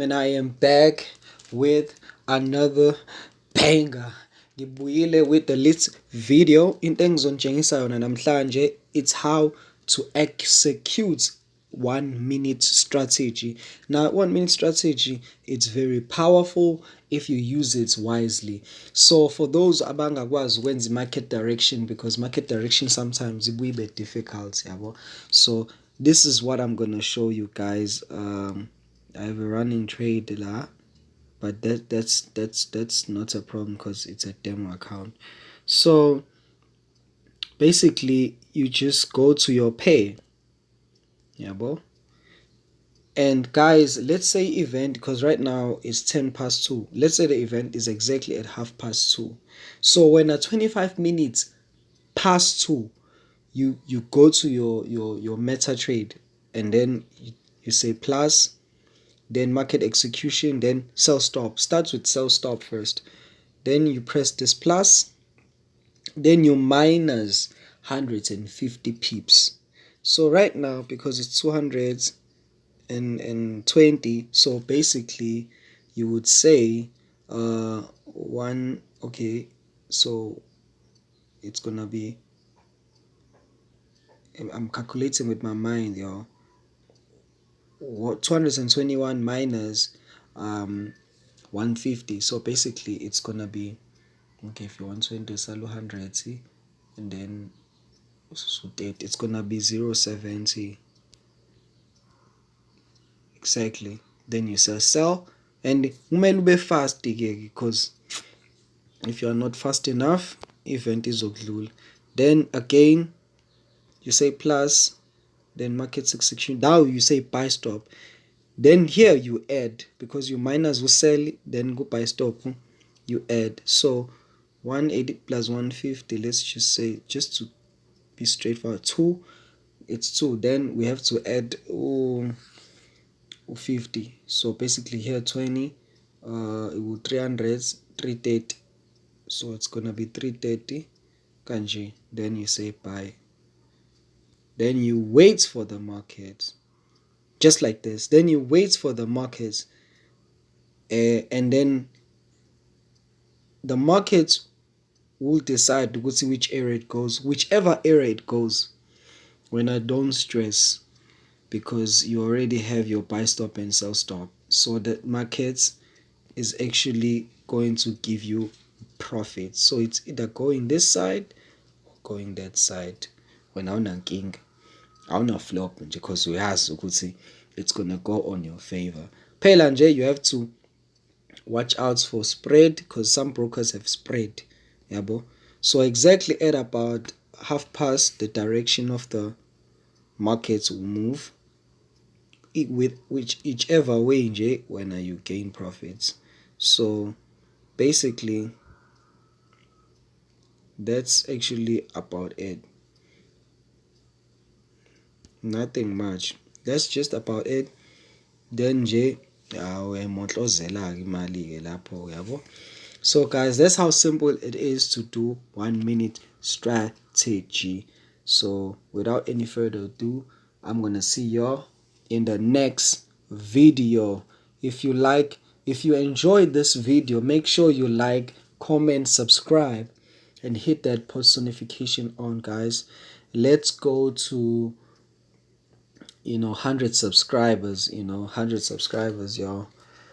And I am back with another banger. Ngibuyile with the lit video. Into engizonitshengisa yona namhlanje, it's how to execute 1 minute strategy. Now 1 minute strategy, it's very powerful if you use it wisely. So for those abangakwazi ukwenza market direction, because market direction sometimes it will be difficult, yabo. So this is what I'm gonna show you guys. I have a running trade lah, but that's not a problem because it's a demo account. So basically you just go to your pay, yeah bro. And guys, let's say event, because right now it's 10 past 2. Let's say the event is exactly at 2:30. So when at 25 minutes past 2, you go to your meta trade, and then you say plus, then market execution, then sell stop. Starts with sell stop first. Then you press this plus, then you minus 150 pips. So right now, because it's 220, so basically you would say one, okay, so it's gonna be, I'm calculating with my mind, yo. 221 minus 150, so basically it's gonna be, okay, if you want to enter sell 100, see, and then it's gonna be 0.70 exactly. Then you sell, and kumele ube fast because if you are not fast enough, event is okudlula. Then again you say plus, then market execution. Now you say buy stop. Then here you add, because you minus will sell, then go buy stop, you add. So 180 plus 150, let's just say, just to be straightforward, 2, it's 2. Then we have to add 50. So basically here 20, it will 300, 330. So it's gonna be 330 kanji. Then you say buy. Then you wait for the market, just like this. Then you wait for the market, and then the market will decide to see which area it goes, whichever area it goes. When I don't stress, because you already have your buy stop and sell stop, so the market is actually going to give you profit. So it's either going this side or going that side. When awunankinga, awunaflop nje, because uyazi ukuthi it's gonna go on your favor. Phela nje you have to watch out for spread, because some brokers have spread, yabo. So exactly at about 1:30, the direction of the markets will move with whichever way nje when you gain profits. So basically that's actually about it. Nothing much. That's just about it. Then nje uyayimonhlozela imali ke lapho, yabo. So guys, that's how simple it is to do 1 minute strategy. So without any further ado, I'm gonna see y'all in the next video. If you enjoyed this video, make sure you like, comment, subscribe, and hit that post notification on, guys. Let's go to 100 subscribers, 100 subscribers, y'all,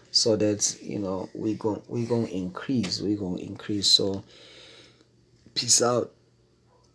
so that we gonna increase. So peace out.